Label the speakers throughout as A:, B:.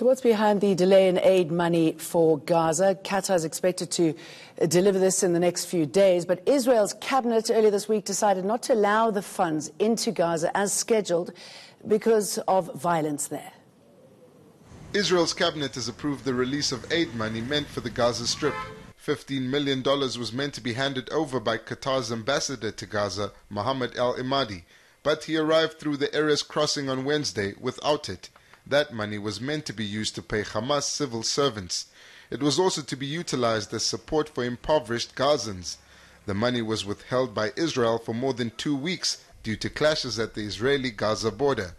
A: So what's behind the delay in aid money for Gaza? Qatar is expected to deliver this in the next few days, but Israel's cabinet earlier this week decided not to allow the funds into Gaza as scheduled because of violence there.
B: Israel's cabinet has approved the release of aid money meant for the Gaza Strip. $15 million was meant to be handed over by Qatar's ambassador to Gaza, Mohammed Al-Imadi, but he arrived through the Erez crossing on Wednesday without it. That money was meant to be used to pay Hamas civil servants. It was also to be utilized as support for impoverished Gazans. The money was withheld by Israel for more than 2 weeks due to clashes at the Israeli-Gaza border.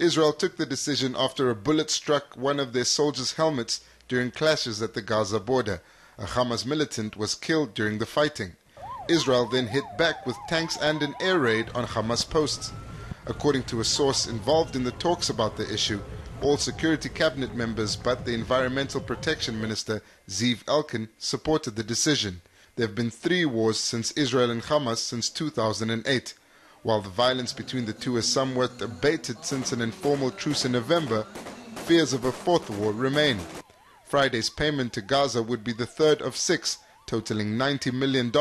B: Israel took the decision after a bullet struck one of their soldiers' helmets during clashes at the Gaza border. A Hamas militant was killed during the fighting. Israel then hit back with tanks and an air raid on Hamas posts. According to a source involved in the talks about the issue, all security cabinet members but the Environmental Protection Minister, Zeev Elkin, supported the decision. There have been 3 wars since Israel and Hamas since 2008. While the violence between the two has somewhat abated since an informal truce in November, fears of a 4th war remain. Friday's payment to Gaza would be the 3rd of 6, totaling $90 million,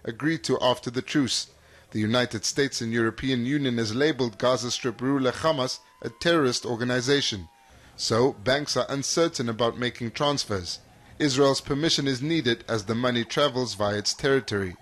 B: agreed to after the truce. The United States and European Union has labeled Gaza Strip ruler Hamas a terrorist organization. So, banks are uncertain about making transfers. Israel's permission is needed as the money travels via its territory.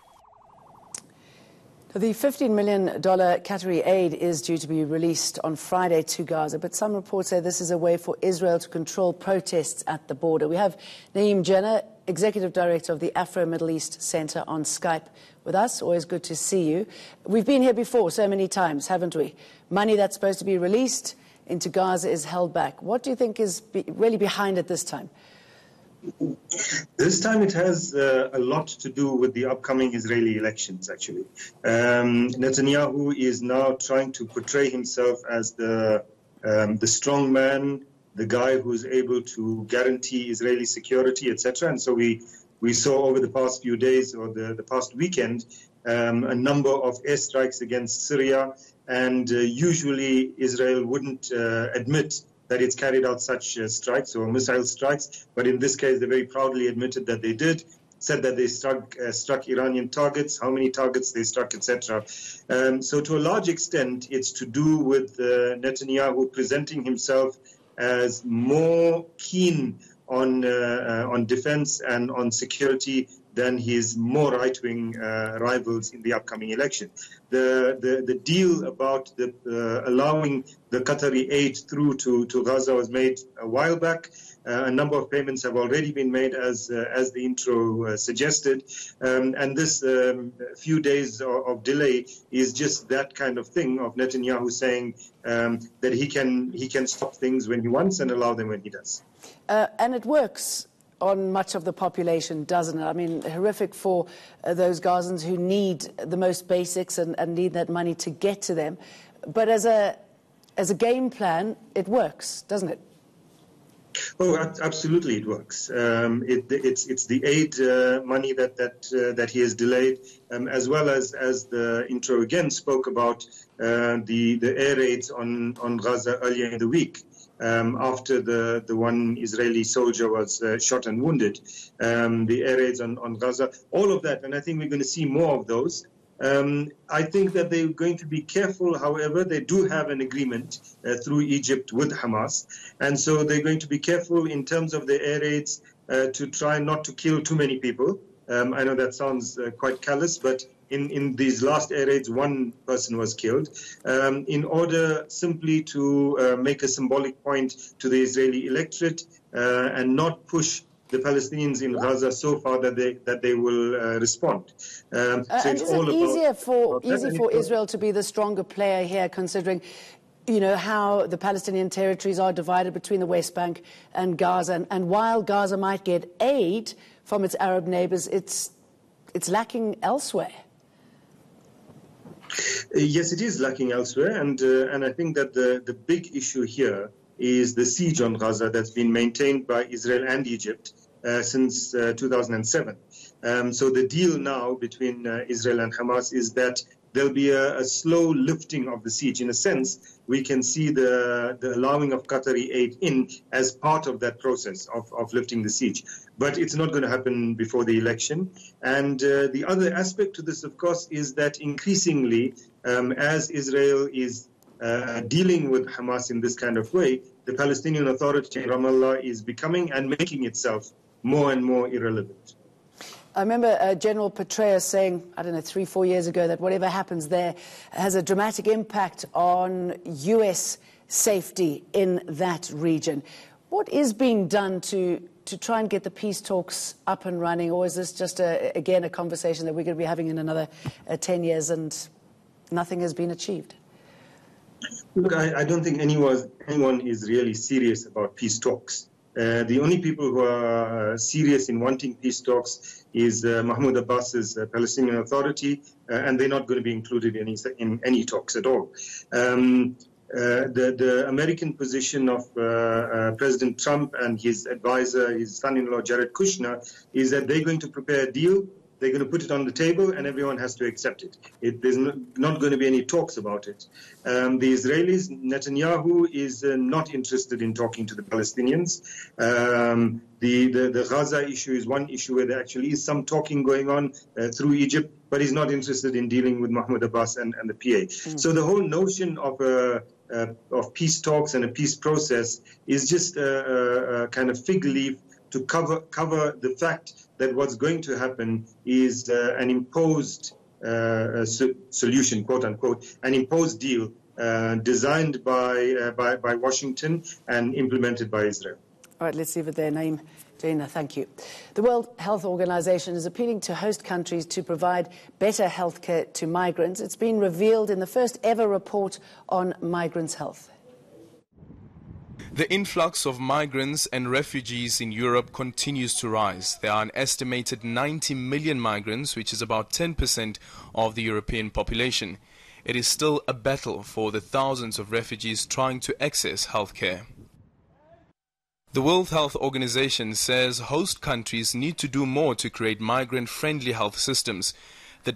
A: The $15 million Qatari aid is due to be released on Friday to Gaza, but some reports say this is a way for Israel to control protests at the border. We have Naeem Jenner, Executive Director of the Afro-Middle East Center, on Skype with us. Always good to see you. We've been here before so many times, haven't we? Money that's supposed to be released into Gaza is held back. What do you think is really behind it this time?
C: This time it has a lot to do with the upcoming Israeli elections, actually. Netanyahu is now trying to portray himself as the strong man, the guy who's able to guarantee Israeli security, etc. And so we saw over the past few days or the past weekend a number of airstrikes against Syria, and usually Israel wouldn't admit that it's carried out such strikes or missile strikes, but in this case they very proudly admitted that they did, said that they struck Iranian targets, how many targets they struck, etc. So to a large extent it's to do with Netanyahu presenting himself as more keen on defense and on security than his more right-wing rivals in the upcoming election. The deal about allowing the Qatari aid through to Gaza was made a while back. A number of payments have already been made, as the intro suggested, and this few days of delay is just that kind of thing of Netanyahu saying that he can stop things when he wants and allow them when he does.
A: And it works on much of the population, doesn't it? I mean, horrific for those Gazans who need the most basics and need that money to get to them. But as a game plan, it works, doesn't it?
C: Oh, absolutely, it works. It's the aid money that he has delayed, as well as the intro again spoke about the air raids on Gaza earlier in the week. After the one Israeli soldier was shot and wounded, the air raids on Gaza, all of that, and I think we're going to see more of those. I think that they're going to be careful, however. They do have an agreement through Egypt with Hamas, and so they're going to be careful in terms of the air raids to try not to kill too many people. I know that sounds quite callous, but in these last air raids, 1 person was killed, in order simply to make a symbolic point to the Israeli electorate and not push the Palestinians in Gaza so far that they will respond.
A: So it's all easier for Israel to be the stronger player here, considering, you know, how the Palestinian territories are divided between the West Bank and Gaza, and while Gaza might get aid from its Arab neighbors, it's lacking elsewhere.
C: Yes, it is lacking elsewhere, and I think that the big issue here is the siege on Gaza that's been maintained by Israel and Egypt since 2007. So the deal now between Israel and Hamas is that there'll be a slow lifting of the siege. In a sense, we can see the allowing of Qatari aid in as part of that process of lifting the siege. But it's not going to happen before the election. And the other aspect to this, of course, is that increasingly, as Israel is dealing with Hamas in this kind of way, the Palestinian Authority in Ramallah is becoming and making itself more and more irrelevant.
A: I remember General Petraeus saying, I don't know, 3-4 years ago, that whatever happens there has a dramatic impact on U.S. safety in that region. What is being done to try and get the peace talks up and running, or is this just, again, a conversation that we're going to be having in another 10 years and nothing has been achieved?
C: Look, I don't think anyone is really serious about peace talks. The only people who are serious in wanting peace talks is Mahmoud Abbas's Palestinian Authority, and they're not going to be included in any talks at all. The American position of President Trump and his advisor, his son-in-law Jared Kushner, is that they're going to prepare a deal. They're going to put it on the table, and everyone has to accept it. There's not going to be any talks about it. The Israelis, Netanyahu, is not interested in talking to the Palestinians. The Gaza issue is one issue where there actually is some talking going on through Egypt, but he's not interested in dealing with Mahmoud Abbas and the PA. So the whole notion of peace talks and a peace process is just a kind of fig leaf to cover the fact that what's going to happen is an imposed solution, quote unquote, an imposed deal designed by Washington and implemented by Israel.
A: All right, let's leave it there. Naeem Jaina, thank you. The World Health Organization is appealing to host countries to provide better health care to migrants. It's been revealed in the first ever report on migrants' health.
D: The influx of migrants and refugees in Europe continues to rise. There are an estimated 90 million migrants, which is about 10% of the European population. It is still a battle for the thousands of refugees trying to access healthcare. The World Health Organization says host countries need to do more to create migrant-friendly health systems. The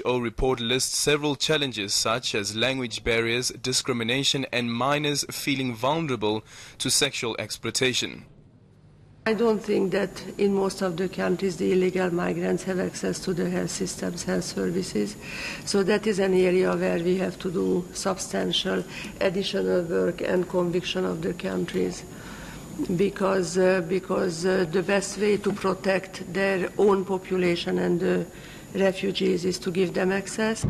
D: WHO report lists several challenges such as language barriers, discrimination and minors feeling vulnerable to sexual exploitation.
E: I don't think that in most of the countries the illegal migrants have access to the health systems, health services. So that is an area where we have to do substantial additional work and conviction of the countries. Because the best way to protect their own population and the refugees is to give them access.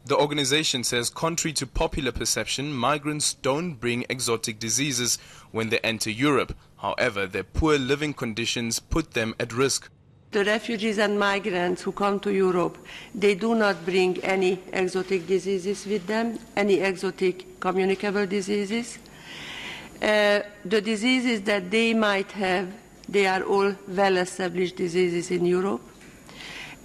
D: The organization says, contrary to popular perception, migrants don't bring exotic diseases when they enter Europe. However, their poor living conditions put them at risk.
E: The refugees and migrants who come to Europe, they do not bring any exotic diseases with them, any exotic communicable diseases. The diseases that they might have, they are all well-established diseases in Europe.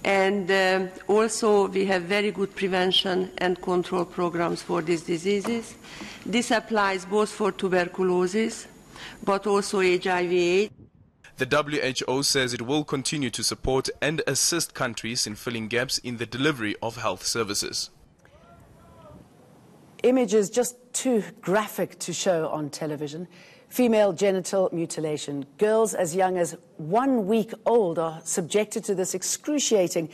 E: And also we have very good prevention and control programs for these diseases. This applies both for tuberculosis, but also HIV/AIDS.
D: The WHO says it will continue to support and assist countries in filling gaps in the delivery of health services.
A: Images just too graphic to show on television. Female genital mutilation. Girls as young as 1 week old are subjected to this excruciating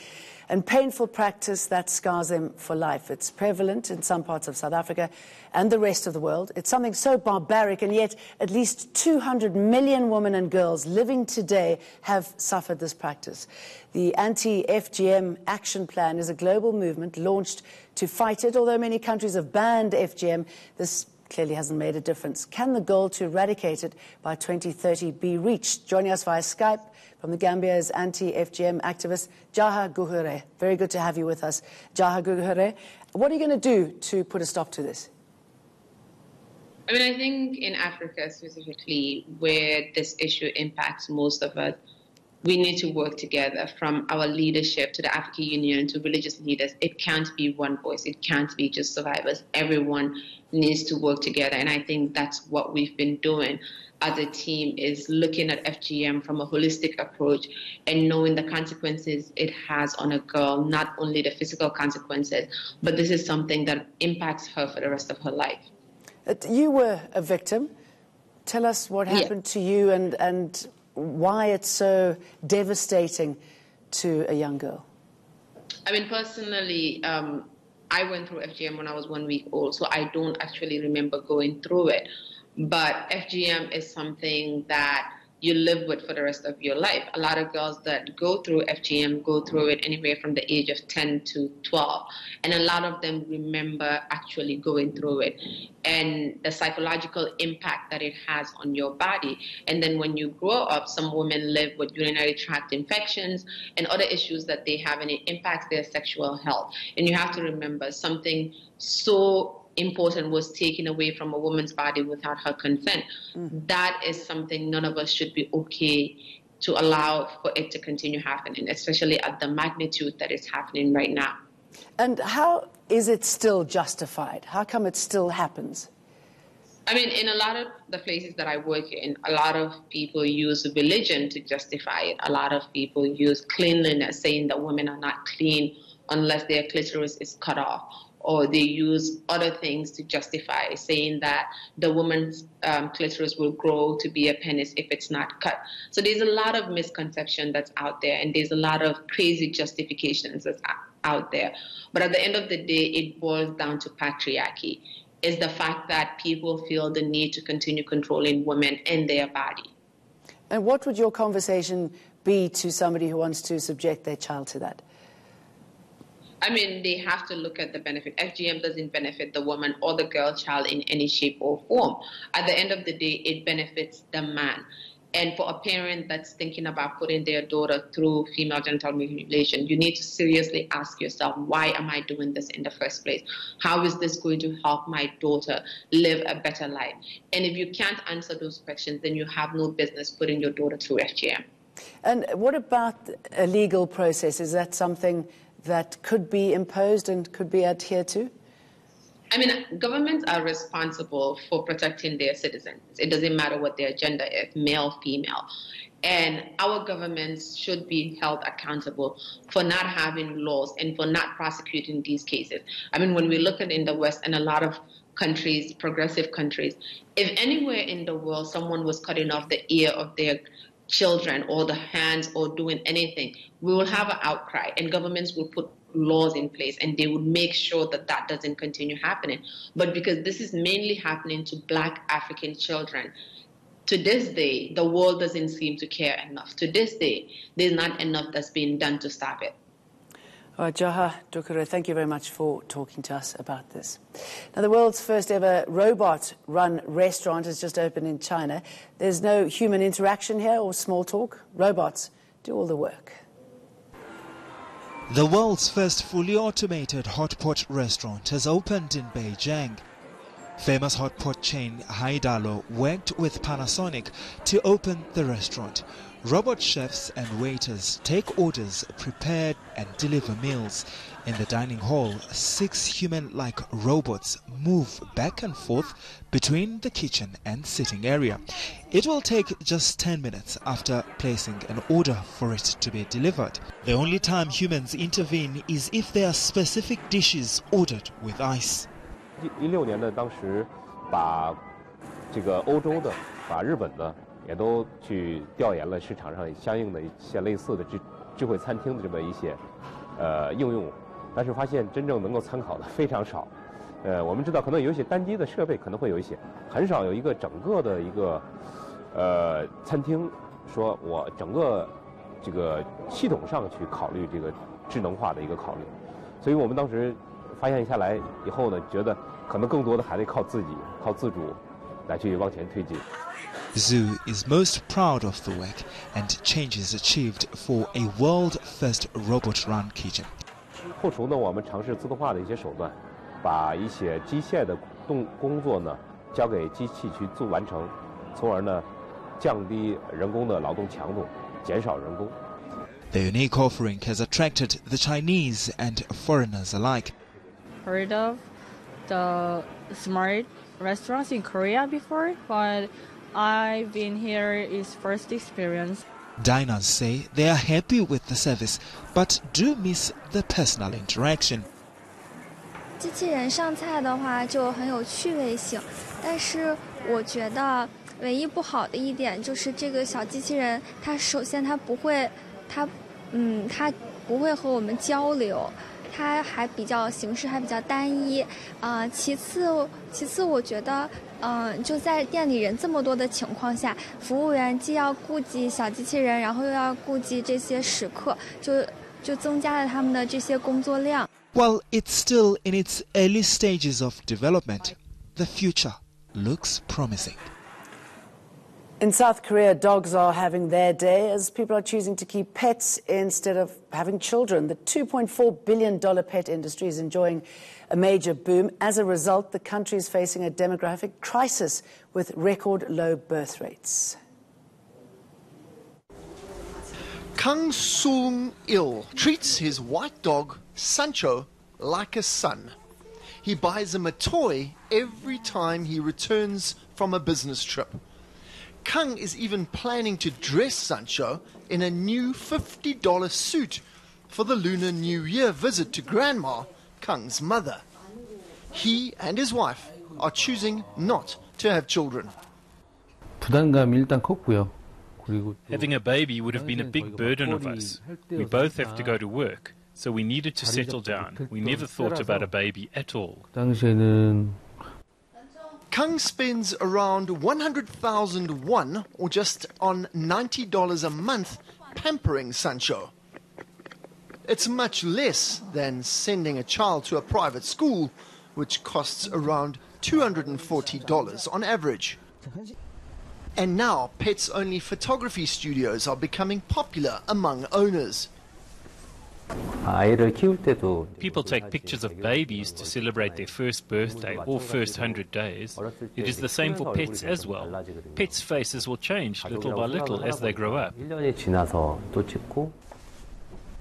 A: and painful practice that scars them for life. It's prevalent in some parts of South Africa and the rest of the world. It's something so barbaric, and yet at least 200 million women and girls living today have suffered this practice. The anti-FGM action plan is a global movement launched to fight it. Although many countries have banned FGM, this clearly hasn't made a difference. Can the goal to eradicate it by 2030 be reached? Joining us via Skype from the Gambia is anti-FGM activist Jaha Guhure. Very good to have you with us, Jaha Guhure. What are you going to do to put a stop to this?
F: I mean, I think in Africa specifically, where this issue impacts most of us, we need to work together, from our leadership to the African Union to religious leaders. It can't be one voice. It can't be just survivors. Everyone needs to work together, and I think that's what we've been doing. as a team is looking at FGM from a holistic approach and knowing the consequences it has on a girl, not only the physical consequences, but this is something that impacts her for the rest of her life.
A: You were a victim. Tell us what happened to you and why it's so devastating to a young girl.
F: I mean, personally, I went through FGM when I was 1 week old, so I don't actually remember going through it. But FGM is something that you live with for the rest of your life. A lot of girls that go through FGM go through it anywhere from the age of 10 to 12. And a lot of them remember actually going through it and the psychological impact that it has on your body. And then when you grow up, some women live with urinary tract infections and other issues that they have, and it impacts their sexual health. And you have to remember something so important was taken away from a woman's body without her consent. That is something none of us should be okay to allow for it to continue happening, especially at the magnitude that it's happening right now.
A: And how is it still justified? How come it still happens?
F: I mean, in a lot of the places that I work in, a lot of people use religion to justify it. A lot of people use cleanliness, saying that women are not clean unless their clitoris is cut off. Or they use other things to justify, saying that the woman's clitoris will grow to be a penis if it's not cut. So there's a lot of misconception that's out there, and there's a lot of crazy justifications that's out there. But at the end of the day, it boils down to patriarchy. It's the fact that people feel the need to continue controlling women and their body.
A: And what would your conversation be to somebody who wants to subject their child to that?
F: I mean, they have to look at the benefit. FGM doesn't benefit the woman or the girl child in any shape or form. At the end of the day, it benefits the man. And for a parent that's thinking about putting their daughter through female genital mutilation, you need to seriously ask yourself, why am I doing this in the first place? How is this going to help my daughter live a better life? And if you can't answer those questions, then you have no business putting your daughter through FGM.
A: And what about a legal process? Is that something that could be imposed and could be adhered to?
F: I mean, governments are responsible for protecting their citizens. It doesn't matter what their gender is, male, female. And our governments should be held accountable for not having laws and for not prosecuting these cases. I mean, when we look at in the West and a lot of countries, progressive countries, if anywhere in the world someone was cutting off the ear of their children or the hands or doing anything, we will have an outcry and governments will put laws in place and they would make sure that that doesn't continue happening. But because this is mainly happening to Black African children, to this day, the world doesn't seem to care enough. To this day, there's not enough that's being done to stop it.
A: All right, Jaha Dukure, thank you very much for talking to us about this. Now, the world's first ever robot-run restaurant has just opened in China. There's no human interaction here or small talk. Robots do all the work.
G: The world's first fully automated hot pot restaurant has opened in Beijing. Famous hot pot chain Haidalo worked with Panasonic to open the restaurant. Robot chefs and waiters take orders, prepare and deliver meals. In the dining hall, 6 human-like robots move back and forth between the kitchen and sitting area. It will take just 10 minutes after placing an order for it to be delivered. The only time humans intervene is if there are specific dishes ordered with ice.
H: 16年的当时把这个欧洲的、把日本的也都去调研了市场上相应的一些类似的智慧餐厅的这么一些应用，但是发现真正能够参考的非常少。我们知道可能有一些单机的设备可能会有一些，很少有一个整个的一个餐厅说我整个这个系统上去考虑这个智能化的一个考虑，所以我们当时发现下来以后呢，觉得可能更多的还得靠自己，靠自主来去往前推进。
G: Zhu is most proud of the work and changes achieved for a world-first robot-run kitchen.
H: 后厨呢，我们尝试自动化的一些手段，把一些机械的工作呢交给机器去做完成，从而呢降低人工的劳动强度，减少人工。
G: The unique offering has attracted the Chinese and foreigners alike.
I: Heard of the smart restaurants in Korea before, but I've been here is first experience.
G: Diners say they are happy with the service, but do miss the personal interaction.
J: 机器人上菜的话就很有趣味性，但是我觉得唯一不好的一点就是这个小机器人，它首先它不会和我们交流，它还比较形式还比较单一。其次我觉得就在店里人这么多的情况下，服务员既要顾及小机器人，然后又要顾及这些食客，就增加了他们的这些工作量。
G: While it's still in its early stages of development, the future looks promising.
A: In South Korea, dogs are having their day as people are choosing to keep pets instead of having children. The $2.4 billion pet industry is enjoying a major boom. As a result, the country is facing a demographic crisis with record low birth rates.
K: Kang Sung-il treats his white dog, Sancho, like a son. He buys him a toy every time he returns from a business trip. Kang is even planning to dress Sancho in a new $50 suit for the Lunar New Year visit to Grandma, Kang's mother. He and his wife are choosing not to have children.
L: 부담감이 일단 컸고요.
M: Having a baby would have been a big burden of us. We both have to go to work, so we needed to settle down. We never thought about a baby at all.
K: Kang spends around 100,000 won, or just on $90 a month, pampering Sancho. It's much less than sending a child to a private school, which costs around $240 on average. And now, pets-only photography studios are becoming popular among owners.
M: People take pictures of babies to celebrate their first birthday or first 100 days. It is the same for pets as well. Pets' faces will change little by little as they grow up.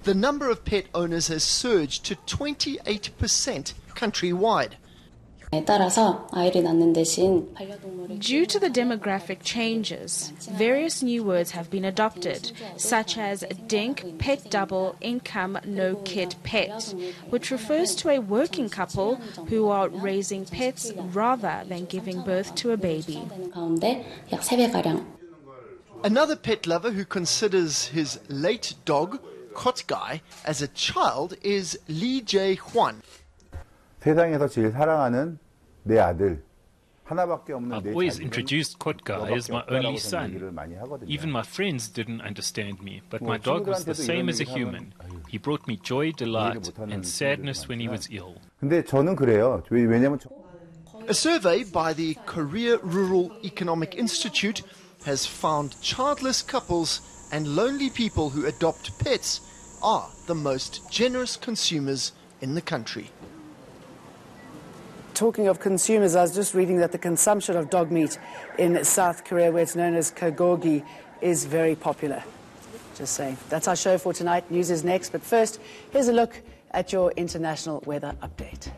K: The number of pet owners has surged to 28% countrywide.
N: Due to the demographic changes, various new words have been adopted, such as DINK, pet double, income, no kid pet, which refers to a working couple who are raising pets rather than giving birth to a baby.
K: Another pet lover who considers his late dog, Kot Guy, as a child is Lee Jae-hwan.
O: 세상에서 제일 사랑하는 내 아들.
M: I've always introduced Kot Guy as my only son. Even my friends didn't understand me, but my dog was the same as a human. He brought me joy, delight, and sadness when he was ill.
O: 근데 저는 그래요. 왜냐면
K: A survey by the Korea Rural Economic Institute has found childless couples and lonely people who adopt pets are the most generous consumers in the country.
A: Talking of consumers, I was just reading that the consumption of dog meat in South Korea, where it's known as bulgogi, is very popular. Just saying. That's our show for tonight. News is next, but first, here's a look at your international weather update.